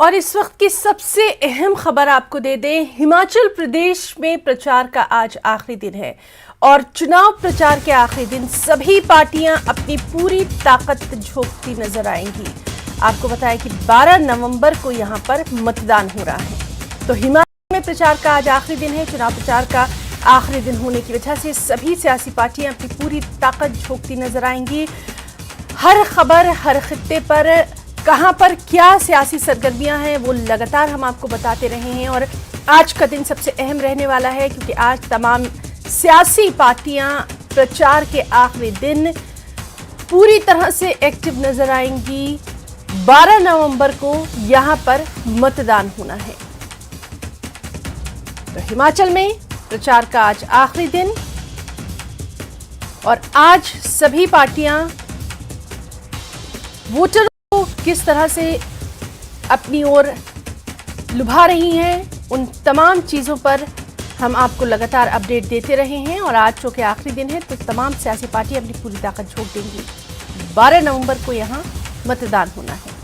और इस वक्त की सबसे अहम खबर आपको दे दें, हिमाचल प्रदेश में प्रचार का आज आखिरी दिन है और चुनाव प्रचार के आखिरी दिन सभी पार्टियां अपनी पूरी ताकत झोंकती नजर आएंगी। आपको बताया कि 12 नवंबर को यहां पर मतदान हो रहा है। तो हिमाचल में प्रचार का आज आखिरी दिन है। चुनाव प्रचार का आखिरी दिन होने की वजह से सभी सियासी पार्टियां अपनी पूरी ताकत झोंकती नजर आएंगी। हर खबर, हर खित्ते पर कहां पर क्या सियासी सरगर्मियां हैं वो लगातार हम आपको बताते रहे हैं और आज का दिन सबसे अहम रहने वाला है क्योंकि आज तमाम सियासी पार्टियां प्रचार के आखिरी दिन पूरी तरह से एक्टिव नजर आएंगी। 12 नवंबर को यहां पर मतदान होना है। तो हिमाचल में प्रचार का आज आखिरी दिन और आज सभी पार्टियां वोटरों को किस तरह से अपनी ओर लुभा रही हैं, उन तमाम चीज़ों पर हम आपको लगातार अपडेट देते रहे हैं। और आज जो कि आखिरी दिन है तो तमाम सियासी पार्टी अपनी पूरी ताकत झोंक देंगी। 12 नवंबर को यहां मतदान होना है।